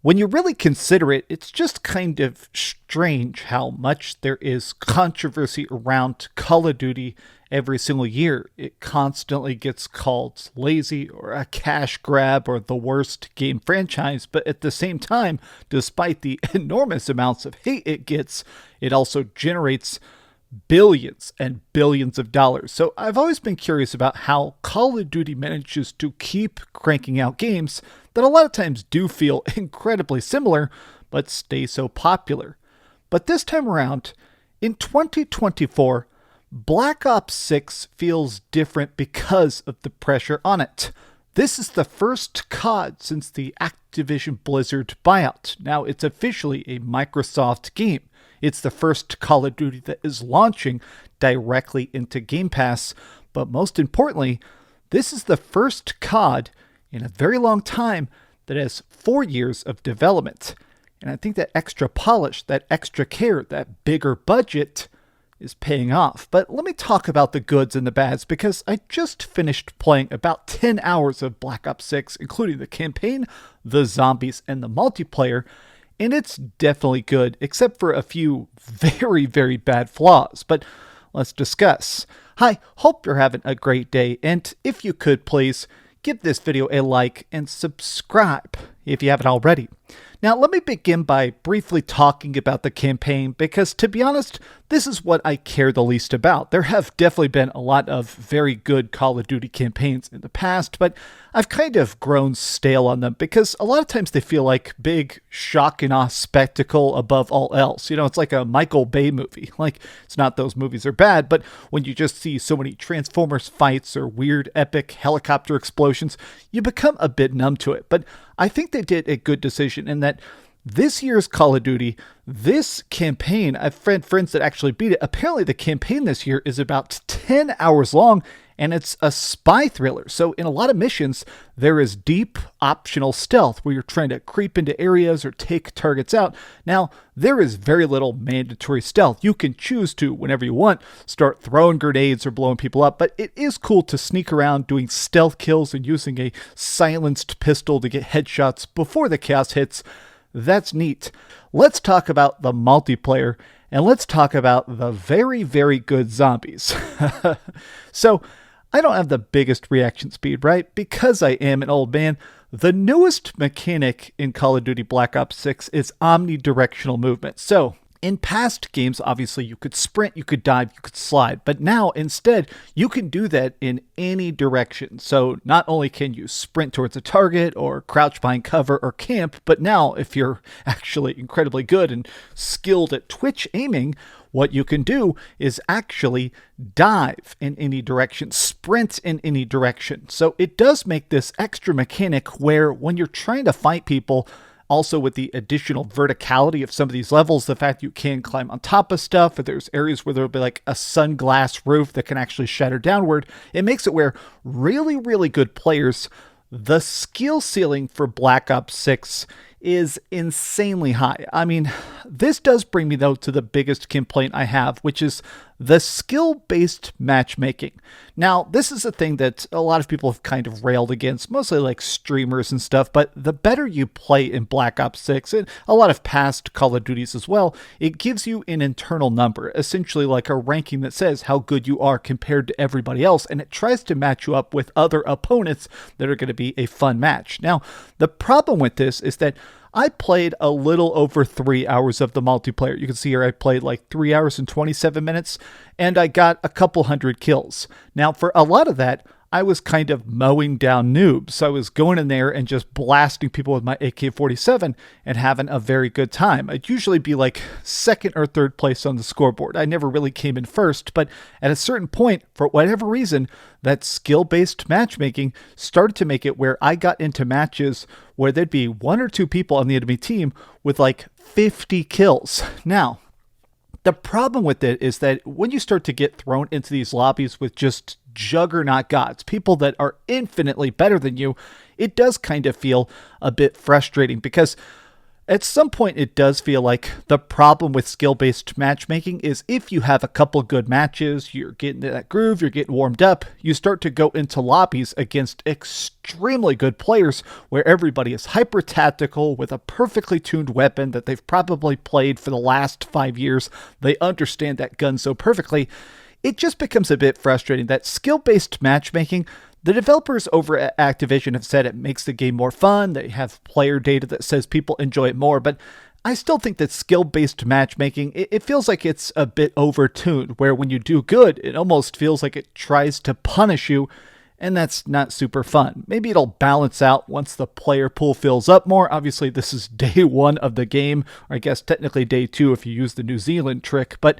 When you really consider it, it's just kind of strange how much there is controversy around Call of Duty every single year. It constantly gets called lazy or a cash grab or the worst game franchise, but at the same time, despite the enormous amounts of hate it gets, it also generates billions and billions of dollars. So I've always been curious about how Call of Duty manages to keep cranking out games that a lot of times do feel incredibly similar, but stay so popular. But this time around, in 2024, Black Ops 6 feels different because of the pressure on it. This is the first COD since the Activision Blizzard buyout. Now it's officially a Microsoft game. It's the first Call of Duty that is launching directly into Game Pass, but most importantly, this is the first COD in a very long time that has 4 years of development. And I think that extra polish, that extra care, that bigger budget is paying off. But let me talk about the goods and the bads, because I just finished playing about 10 hours of Black Ops 6, including the campaign, the zombies, and the multiplayer. And it's definitely good, except for a few very, very bad flaws. But let's discuss. Hi, hope you're having a great day. And if you could, please give this video a like and subscribe if you haven't already. Now, let me begin by briefly talking about the campaign, because to be honest, this is what I care the least about. There have definitely been a lot of very good Call of Duty campaigns in the past, but I've kind of grown stale on them because a lot of times they feel like big shock and awe spectacle above all else. You know, it's like a Michael Bay movie. Like, it's not those movies are bad, but when you just see so many Transformers fights or weird epic helicopter explosions, you become a bit numb to it. But I think they did a good decision in that this year's Call of Duty, this campaign, I've had friends that actually beat it. Apparently the campaign this year is about 10 hours long, and it's a spy thriller. So in a lot of missions, there is deep optional stealth where you're trying to creep into areas or take targets out. Now, there is very little mandatory stealth. You can choose to, whenever you want, start throwing grenades or blowing people up, but it is cool to sneak around doing stealth kills and using a silenced pistol to get headshots before the chaos hits. That's neat. Let's talk about the multiplayer, and let's talk about the very, very good zombies. So, I don't have the biggest reaction speed, right? Because I am an old man. The newest mechanic in Call of Duty Black Ops 6 is omnidirectional movement. So, in past games, obviously, you could sprint, you could dive, you could slide. But now, instead, you can do that in any direction. So not only can you sprint towards a target or crouch behind cover or camp, but now, if you're actually incredibly good and skilled at twitch aiming, what you can do is actually dive in any direction, sprint in any direction. So it does make this extra mechanic where when you're trying to fight people, also with the additional verticality of some of these levels, the fact you can climb on top of stuff, or there's areas where there'll be like a sunglass roof that can actually shatter downward, it makes it where really, really good players, the skill ceiling for Black Ops 6 is insanely high. I mean, this does bring me though to the biggest complaint I have, which is the skill-based matchmaking. Now, this is a thing that a lot of people have kind of railed against, mostly like streamers and stuff, but the better you play in Black Ops 6, and a lot of past Call of Duties as well, it gives you an internal number, essentially like a ranking that says how good you are compared to everybody else, and it tries to match you up with other opponents that are going to be a fun match. Now, the problem with this is that I played a little over 3 hours of the multiplayer. You can see here I played like 3 hours and 27 minutes, and I got a couple hundred kills. Now, for a lot of that, I was kind of mowing down noobs. I was going in there and just blasting people with my AK-47 and having a very good time. I'd usually be like second or third place on the scoreboard. I never really came in first, but at a certain point, for whatever reason, that skill-based matchmaking started to make it where I got into matches where there'd be one or two people on the enemy team with like 50 kills. Now, the problem with it is that when you start to get thrown into these lobbies with just juggernaut gods, people that are infinitely better than you, it does kind of feel a bit frustrating because At some point, it does feel like the problem with skill-based matchmaking is if you have a couple good matches, you're getting to that groove, you're getting warmed up, you start to go into lobbies against extremely good players where everybody is hyper-tactical with a perfectly tuned weapon that they've probably played for the last 5 years. They understand that gun so perfectly. It just becomes a bit frustrating that skill-based matchmaking, the developers over at Activision have said it makes the game more fun, they have player data that says people enjoy it more, but I still think that skill-based matchmaking, it feels like it's a bit overtuned, where when you do good, it almost feels like it tries to punish you, and that's not super fun. Maybe it'll balance out once the player pool fills up more. Obviously, this is day 1 of the game, or I guess technically day 2 if you use the New Zealand trick, but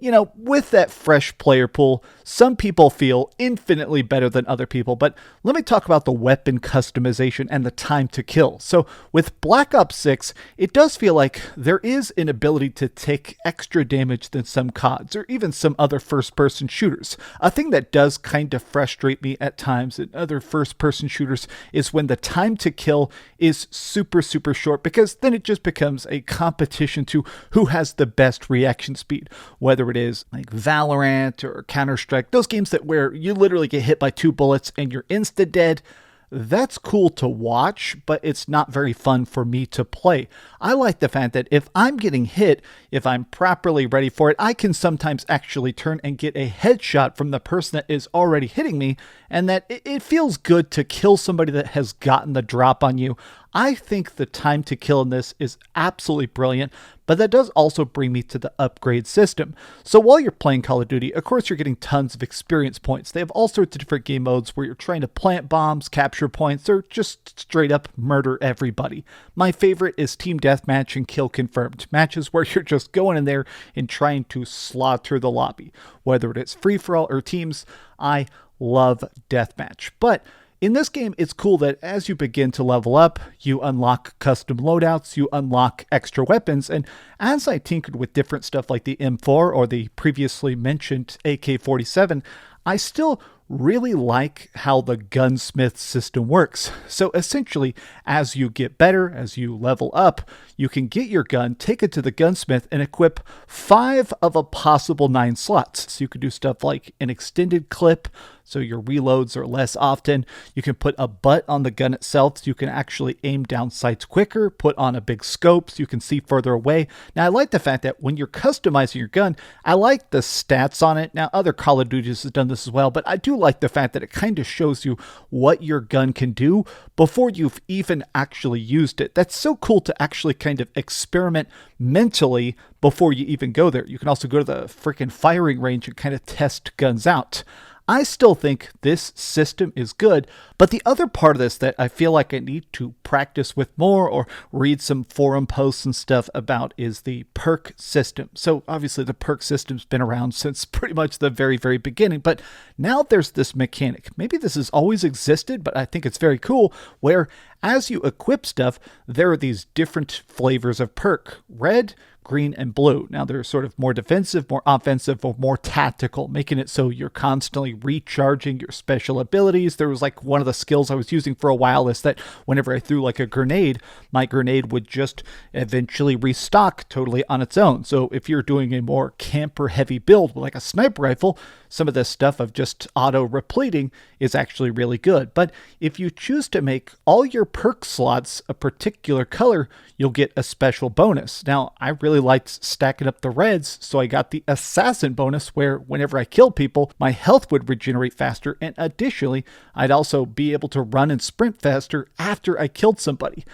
you know, with that fresh player pool, some people feel infinitely better than other people, but let me talk about the weapon customization and the time to kill. So with Black Ops 6, it does feel like there is an ability to take extra damage than some CODs, or even some other first-person shooters. A thing that does kind of frustrate me at times in other first-person shooters is when the time to kill is super, super short, because then it just becomes a competition to who has the best reaction speed, whether it is like Valorant or Counter-Strike, those games that where you literally get hit by 2 bullets and you're insta-dead. That's cool to watch, but it's not very fun for me to play. I like the fact that if I'm getting hit, if I'm properly ready for it, I can sometimes actually turn and get a headshot from the person that is already hitting me, and that it feels good to kill somebody that has gotten the drop on you. I think the time to kill in this is absolutely brilliant, but that does also bring me to the upgrade system. So while you're playing Call of Duty, of course you're getting tons of experience points. They have all sorts of different game modes where you're trying to plant bombs, capture points, or just straight up murder everybody. My favorite is Team Deathmatch and Kill Confirmed, matches where you're just going in there and trying to slaughter the lobby. Whether it's free-for-all or teams, I love Deathmatch. But in this game, it's cool that as you begin to level up, you unlock custom loadouts, you unlock extra weapons, and as I tinkered with different stuff like the M4 or the previously mentioned AK-47, I still really like how the gunsmith system works. So essentially, as you get better, as you level up, you can get your gun, take it to the gunsmith, and equip 5 of a possible 9 slots. So you could do stuff like an extended clip, so your reloads are less often. You can put a butt on the gun itself so you can actually aim down sights quicker, put on a big scope so you can see further away. Now, I like the fact that when you're customizing your gun, I like the stats on it. Now, other Call of Duties has done this as well, but I do like the fact that it kind of shows you what your gun can do before you've even actually used it. That's so cool to actually kind of experiment mentally before you even go there. You can also go to the freaking firing range and kind of test guns out. I still think this system is good, but the other part of this that I feel like I need to practice with more or read some forum posts and stuff about is the perk system. So obviously the perk system's been around since pretty much the very, very beginning, but now there's this mechanic. Maybe this has always existed, but I think it's very cool, where as you equip stuff, there are these different flavors of perk. Red, green, and blue. Now they're sort of more defensive, more offensive, or more tactical, making it so you're constantly recharging your special abilities. There was like one of the skills I was using for a while is that whenever I threw like a grenade, my grenade would just eventually restock totally on its own. So if you're doing a more camper heavy build like a sniper rifle, some of this stuff of just auto repleting is actually really good. But if you choose to make all your perk slots a particular color, you'll get a special bonus. Now, I really liked stacking up the reds, so I got the assassin bonus where whenever I killed people, my health would regenerate faster, and additionally, I'd also be able to run and sprint faster after I killed somebody.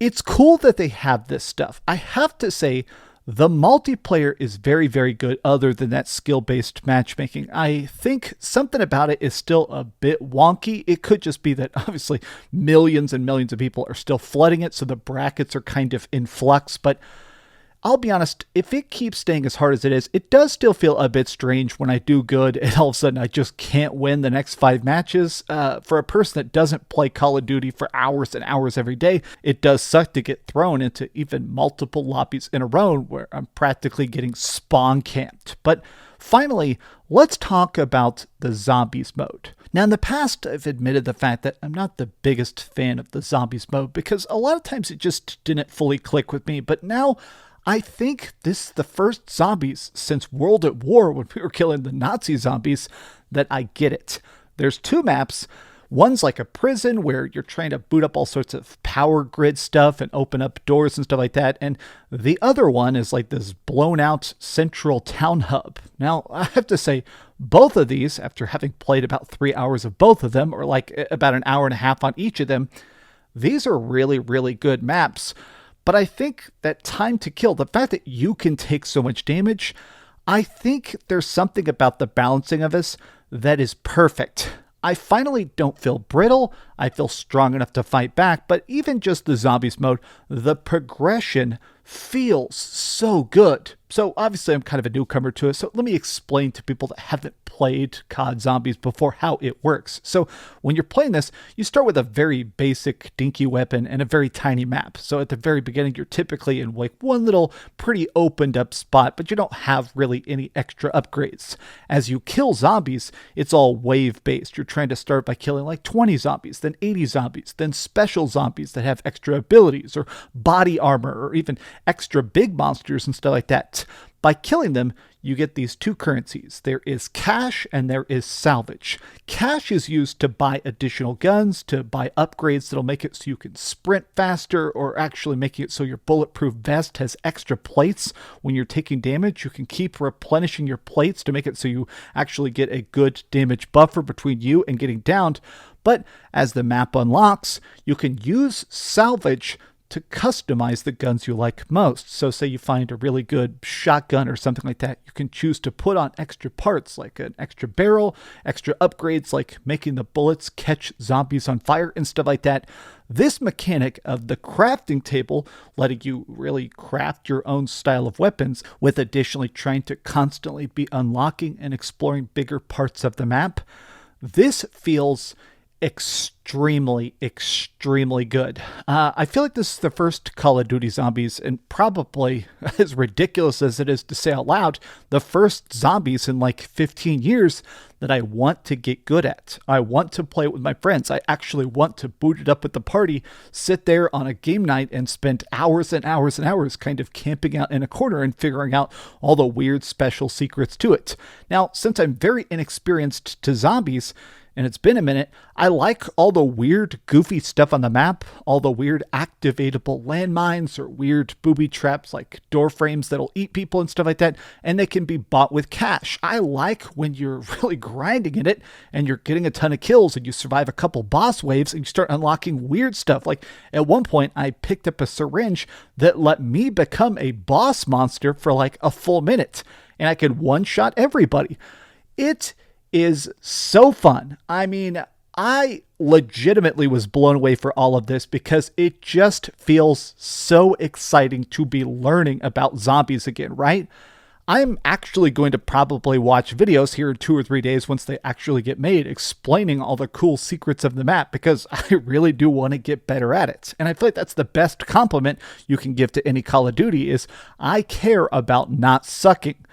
It's cool that they have this stuff. I have to say, the multiplayer is very, very good other than that skill-based matchmaking. I think something about it is still a bit wonky. It could just be that obviously millions and millions of people are still flooding it, so the brackets are kind of in flux, but I'll be honest, if it keeps staying as hard as it is, it does still feel a bit strange when I do good and all of a sudden I just can't win the next 5 matches. For a person that doesn't play Call of Duty for hours and hours every day, it does suck to get thrown into even multiple lobbies in a row where I'm practically getting spawn camped. But Finally, let's talk about the zombies mode. Now, in the past, I've admitted the fact that I'm not the biggest fan of the zombies mode because a lot of times it just didn't fully click with me, but now I think this is the first zombies since World at War, when we were killing the Nazi zombies, that I get it. There's two maps. One's like a prison where you're trying to boot up all sorts of power grid stuff and open up doors and stuff like that. And the other one is like this blown out central town hub. Now, I have to say, both of these, after having played about 3 hours of both of them, or like about an hour and a half on each of them, these are really, really good maps. But I think that time to kill, the fact that you can take so much damage, I think there's something about the balancing of this that is perfect. I finally don't feel brittle, I feel strong enough to fight back, but even just the zombies mode, the progression feels so good. So obviously I'm kind of a newcomer to it, so let me explain to people that haven't played COD Zombies before how it works. So when you're playing this, you start with a very basic dinky weapon and a very tiny map. So at the very beginning, you're typically in like one little pretty opened up spot, but you don't have really any extra upgrades. As you kill zombies, it's all wave based. You're trying to start by killing like 20 zombies, then 80 zombies, then special zombies that have extra abilities or body armor or even extra big monsters and stuff like that. By killing them, you get these two currencies. There is cash and there is salvage. Cash is used to buy additional guns, to buy upgrades that'll make it so you can sprint faster, or actually making it so your bulletproof vest has extra plates. When you're taking damage, you can keep replenishing your plates to make it so you actually get a good damage buffer between you and getting downed. But as the map unlocks, you can use salvage to customize the guns you like most. So say you find a really good shotgun or something like that, you can choose to put on extra parts like an extra barrel, extra upgrades like making the bullets catch zombies on fire and stuff like that. This mechanic of the crafting table, letting you really craft your own style of weapons, with additionally trying to constantly be unlocking and exploring bigger parts of the map, this feels extremely good. I feel like this is the first Call of Duty Zombies, and probably, as ridiculous as it is to say out loud, the first zombies in like 15 years that I want to get good at. I want to play it with my friends. I actually want to boot it up with the party, sit there on a game night and spend hours and hours and hours kind of camping out in a corner and figuring out all the weird special secrets to it. Now, since I'm very inexperienced to zombies, and it's been a minute, I like all the weird, goofy stuff on the map, all the weird activatable landmines or weird booby traps like door frames that'll eat people and stuff like that, and they can be bought with cash. I like when you're really grinding in it and you're getting a ton of kills and you survive a couple boss waves and you start unlocking weird stuff. Like at one point, I picked up a syringe that let me become a boss monster for like a full minute, and I could one-shot everybody. It is so fun. I mean, I legitimately was blown away for all of this because it just feels so exciting to be learning about zombies again, right? I'm actually going to probably watch videos here in 2 or 3 days once they actually get made, explaining all the cool secrets of the map, because I really do want to get better at it. And I feel like that's the best compliment you can give to any Call of Duty is, I care about not sucking.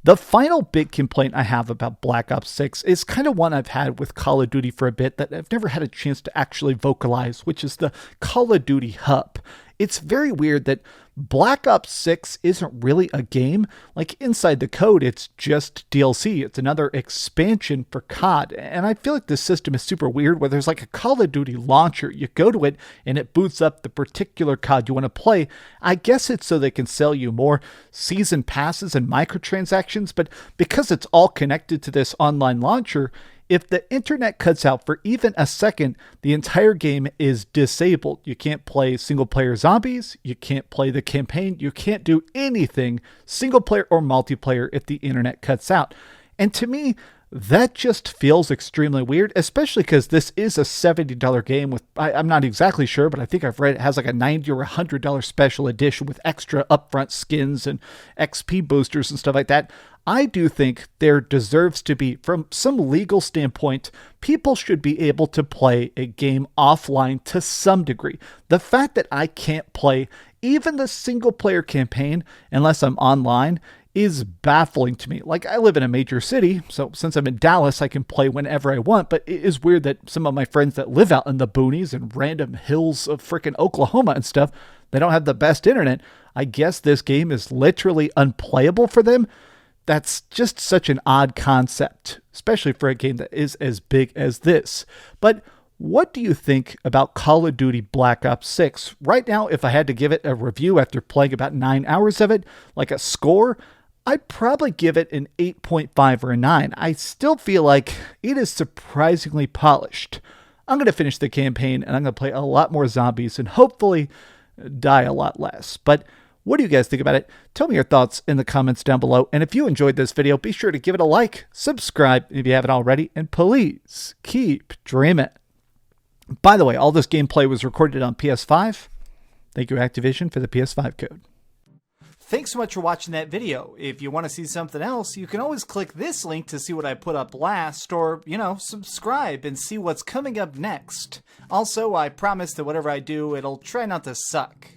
The final big complaint I have about Black Ops 6 is kind of one I've had with Call of Duty for a bit that I've never had a chance to actually vocalize, which is the Call of Duty hub. It's very weird that Black Ops 6 isn't really a game. Like inside the code, it's just DLC. It's another expansion for COD. And I feel like this system is super weird where there's like a Call of Duty launcher. You go to it and it boots up the particular COD you want to play. I guess it's so they can sell you more season passes and microtransactions, but because it's all connected to this online launcher, if the internet cuts out for even a second, the entire game is disabled. You can't play single player zombies. You can't play the campaign. You can't do anything single player or multiplayer if the internet cuts out. And to me, that just feels extremely weird, especially because this is a $70 game with, I'm not exactly sure, but I think I've read it has like a $90 or $100 special edition with extra upfront skins and XP boosters and stuff like that. I do think there deserves to be, from some legal standpoint, people should be able to play a game offline to some degree. The fact that I can't play even the single player campaign unless I'm online is baffling to me. Like, I live in a major city, so since I'm in Dallas, I can play whenever I want, but it is weird that some of my friends that live out in the boonies and random hills of frickin' Oklahoma and stuff, they don't have the best internet. I guess this game is literally unplayable for them. That's just such an odd concept, especially for a game that is as big as this. But what do you think about Call of Duty Black Ops 6? Right now, if I had to give it a review after playing about 9 hours of it, like a score, I'd probably give it an 8.5 or a 9. I still feel like it is surprisingly polished. I'm going to finish the campaign and I'm going to play a lot more zombies and hopefully die a lot less. But what do you guys think about it? Tell me your thoughts in the comments down below. And if you enjoyed this video, be sure to give it a like, subscribe if you haven't already, and please keep dreaming. By the way, all this gameplay was recorded on PS5. Thank you, Activision, for the PS5 code. Thanks so much for watching that video. If you want to see something else, you can always click this link to see what I put up last, or, subscribe and see what's coming up next. Also, I promise that whatever I do, it'll try not to suck.